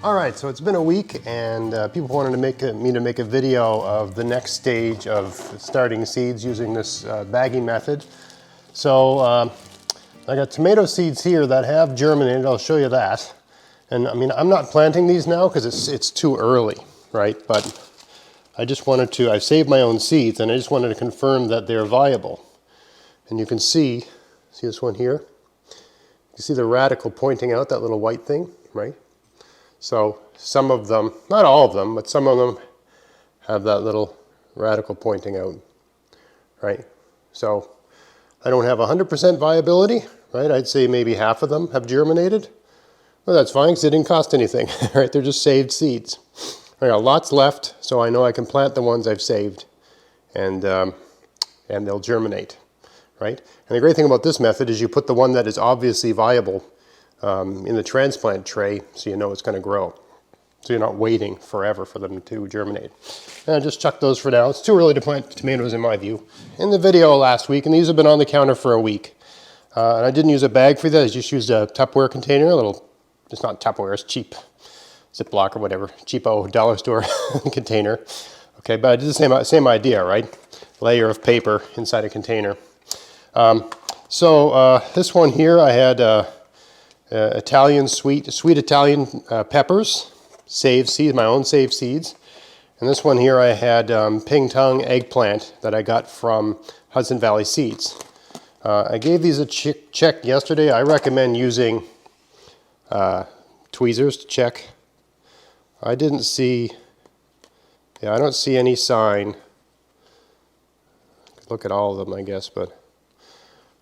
All right, so it's been a week, and people wanted to me to make a video of the next stage of starting seeds using this Baggie method. So I got tomato seeds here that have germinated. I'll show you that. And I mean, I'm not planting these now because it's too early, right? But I just wanted to, I've saved my own seeds, and I just wanted to confirm that they're viable. And you can see this one here? You see the radical pointing out, that little white thing, right? So some of them, not all of them, but some of them have that little radical pointing out, right? So I don't have 100% viability, right? I'd say maybe half of them have germinated. Well, that's fine because it didn't cost anything, right? They're just saved seeds. I got lots left, so I know I can plant the ones I've saved, and they'll germinate, right? And the great thing about this method is you put the one that is obviously viable in the transplant tray, so you know it's going to grow. So you're not waiting forever for them to germinate. And I just chuck those for now. It's too early to plant tomatoes in my view. In the video last week, and these have been on the counter for a week, and I didn't use a bag for that. I just used a Tupperware container, a little, it's not Tupperware, it's cheap, Ziploc or whatever, cheapo dollar store container. Okay, but I did the same idea, right? Layer of paper inside a container. This one here, I had Italian sweet Italian peppers, saved seeds, my own saved seeds. And this one here I had Ping Tung eggplant that I got from Hudson Valley Seeds. I gave these a check yesterday. I recommend using tweezers to check. I didn't see, I don't see any sign. Look at all of them, I guess, but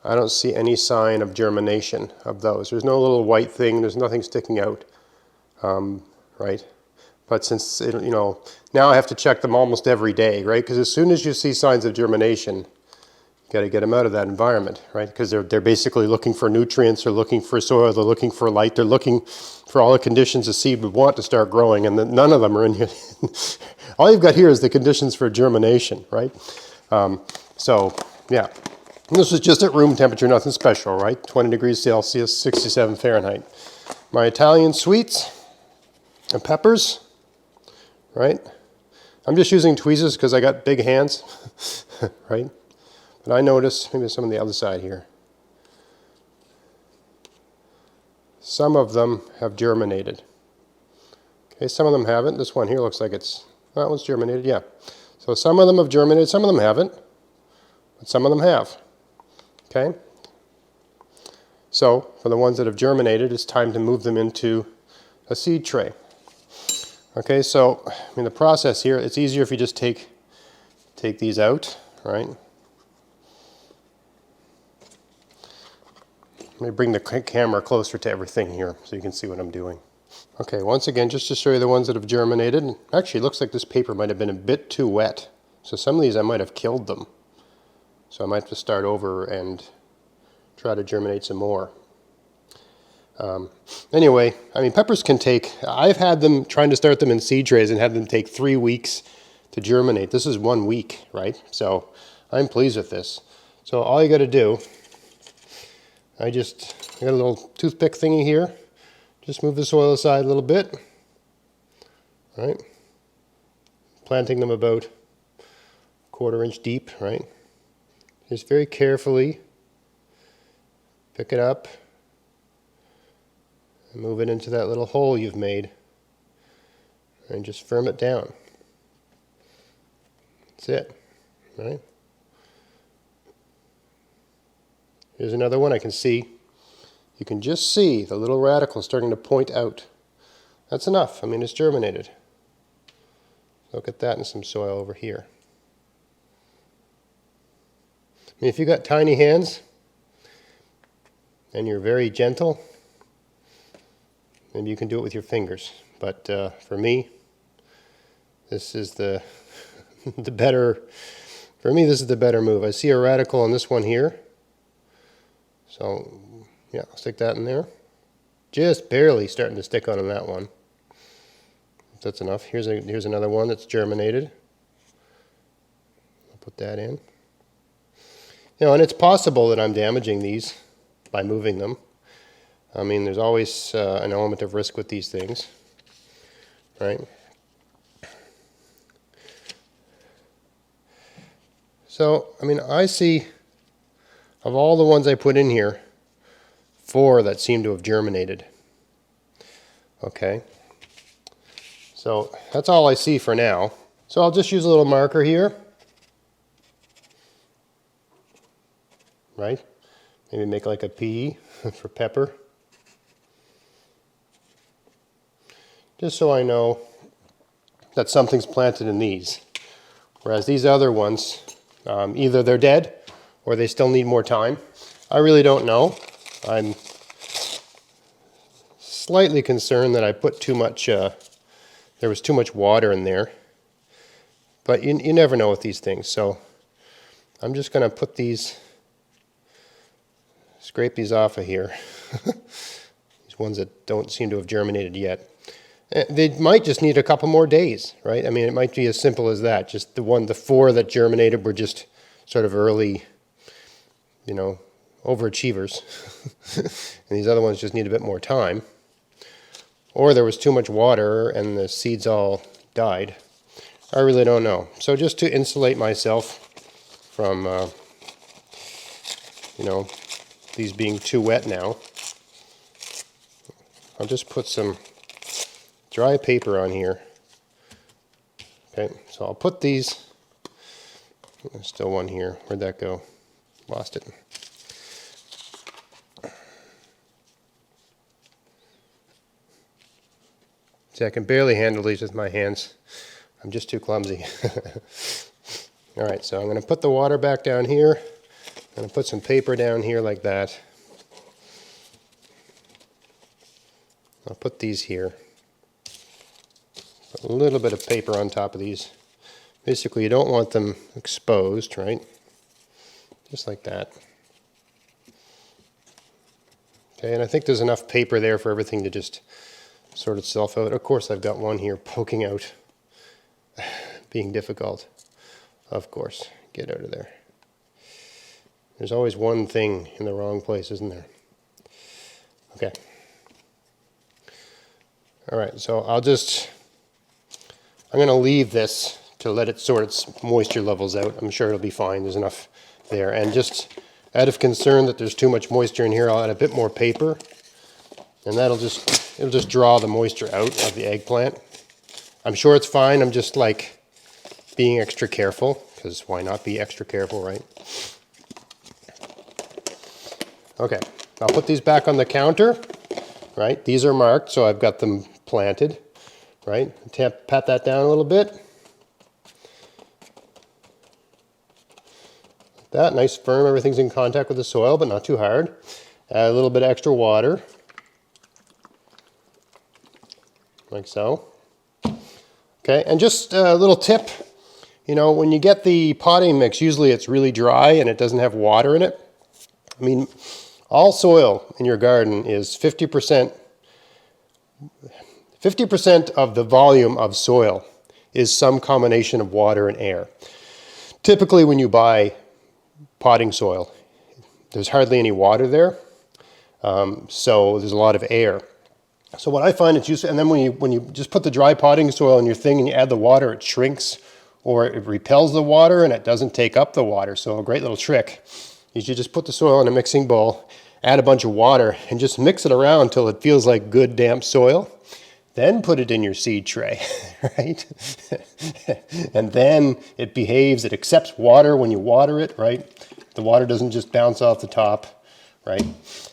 I don't see any sign of germination of those. There's no little white thing. There's nothing sticking out, right? But since, now I have to check them almost every day, right? Because as soon as you see signs of germination, you got to get them out of that environment, right? Because they're basically looking for nutrients, they're looking for soil, they're looking for light, they're looking for all the conditions a seed would want to start growing, and none of them are in here. All you've got here is the conditions for germination, right? Yeah. And this is just at room temperature, nothing special, right? 20 degrees Celsius, 67 Fahrenheit. My Italian sweets and peppers, right? I'm just using tweezers because I got big hands, right? But I notice, maybe some on the other side here, some of them have germinated. Okay, some of them haven't. This one here looks like that one's germinated, yeah. So some of them have germinated, some of them haven't, but some of them have. Okay, so for the ones that have germinated, it's time to move them into a seed tray. Okay, so I mean the process here, it's easier if you just take these out, right? Let me bring the camera closer to everything here so you can see what I'm doing. Okay, once again, just to show you the ones that have germinated. Actually, it looks like this paper might have been a bit too wet. So some of these I might have killed them. So I might have to start over and try to germinate some more. Anyway, I mean, peppers can take, I've had them trying to start them in seed trays and had them take 3 weeks to germinate. This is 1 week, right? So I'm pleased with this. So all you got to do, I got a little toothpick thingy here. Just move the soil aside a little bit, right? Planting them about 1/4 inch deep, right? Just very carefully pick it up and move it into that little hole you've made and just firm it down. That's it, right? Here's another one I can see. You can just see the little radical starting to point out. That's enough. I mean, it's germinated. Look at that in some soil over here. I mean, if you've got tiny hands and you're very gentle, maybe you can do it with your fingers. But for me, this is the better move. I see a radical on this one here. So, yeah, I'll stick that in there. Just barely starting to stick on that one. That's enough. Here's another one that's germinated. I'll put that in. And it's possible that I'm damaging these by moving them. I mean, there's always an element of risk with these things. right? So, I mean, I see, of all the ones I put in here, 4 that seem to have germinated. Okay, so that's all I see for now. So I'll just use a little marker here, right? Maybe make like a P for pepper. Just so I know that something's planted in these. Whereas these other ones, either they're dead or they still need more time. I really don't know. I'm slightly concerned that I put too much, there was too much water in there. But you never know with these things. So I'm just going to put these, scrape these off of here. These ones that don't seem to have germinated yet. They might just need a couple more days, right? I mean, it might be as simple as that. Just the 4 that germinated were just sort of early, you know, overachievers. And these other ones just need a bit more time. Or there was too much water and the seeds all died. I really don't know. So just to insulate myself from, you know, these being too wet now, I'll just put some dry paper on here. Okay, so I'll put these, there's still one here. Where'd that go? Lost it. See, I can barely handle these with my hands. I'm just too clumsy. All right, so I'm going to put the water back down here. I'm going to put some paper down here like that. I'll put these here. Put a little bit of paper on top of these. Basically, you don't want them exposed, right? Just like that. Okay, and I think there's enough paper there for everything to just sort itself out. Of course, I've got one here poking out, being difficult. Of course, get out of there. There's always one thing in the wrong place, isn't there? Okay. All right, so I'm going to leave this to let it sort its moisture levels out. I'm sure it'll be fine. There's enough there. And just out of concern that there's too much moisture in here, I'll add a bit more paper. And it'll just draw the moisture out of the eggplant. I'm sure it's fine. I'm just like being extra careful, because why not be extra careful, right? Okay, I'll put these back on the counter, right? These are marked, so I've got them planted, right? Pat that down a little bit. Like that, nice firm, everything's in contact with the soil, but not too hard. Add a little bit of extra water. Like so. Okay, and just a little tip, you know, when you get the potting mix, usually it's really dry and it doesn't have water in it. I mean, all soil in your garden is 50% of the volume of soil is some combination of water and air. Typically when you buy potting soil, there's hardly any water there, so there's a lot of air. So what I find it's useful, and then when you just put the dry potting soil in your thing and you add the water, it shrinks or it repels the water and it doesn't take up the water. So a great little trick is you just put the soil in a mixing bowl, add a bunch of water, and just mix it around until it feels like good damp soil. Then put it in your seed tray, right? And then it behaves, it accepts water when you water it, right? The water doesn't just bounce off the top, right?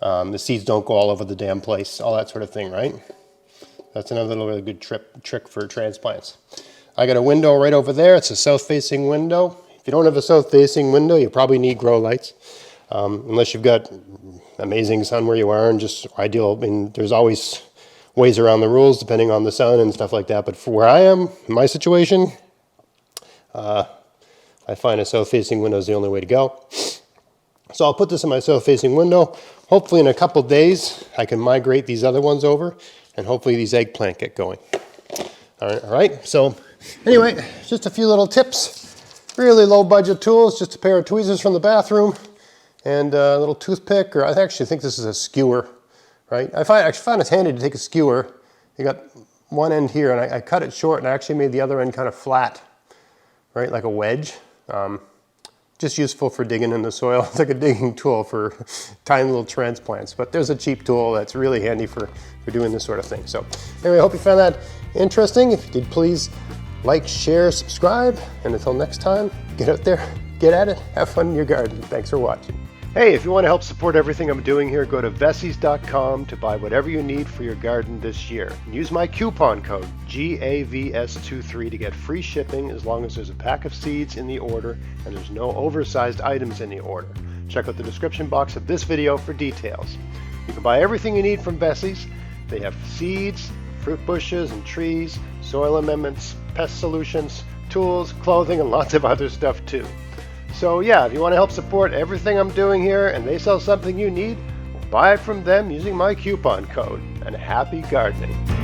The seeds don't go all over the damn place, all that sort of thing, right? That's another little really good trick for transplants. I got a window right over there. It's a south-facing window. If you don't have a south-facing window, you probably need grow lights, unless you've got amazing sun where you are and just ideal. I mean, there's always ways around the rules depending on the sun and stuff like that. But for where I am, in my situation, I find a south-facing window is the only way to go. So I'll put this in my south-facing window. Hopefully in a couple days, I can migrate these other ones over, and hopefully these eggplant get going. All right, so anyway, just a few little tips. Really low budget tools, just a pair of tweezers from the bathroom, and a little toothpick, or I actually think this is a skewer, right? I actually find it's handy to take a skewer. You got one end here, and I cut it short, and I actually made the other end kind of flat, right, like a wedge. Just useful for digging in the soil. It's like a digging tool for tiny little transplants, but there's a cheap tool that's really handy for doing this sort of thing. So anyway, I hope you found that interesting. If you did, please like, share, subscribe, and until next time, get out there, get at it, have fun in your garden. Thanks for watching. Hey, if you want to help support everything I'm doing here, go to Vessies.com to buy whatever you need for your garden this year. And use my coupon code GAVS23 to get free shipping as long as there's a pack of seeds in the order and there's no oversized items in the order. Check out the description box of this video for details. You can buy everything you need from Vessies. They have seeds, fruit bushes and trees, soil amendments, pest solutions, tools, clothing, and lots of other stuff too. So yeah, if you want to help support everything I'm doing here and they sell something you need, buy it from them using my coupon code, and happy gardening.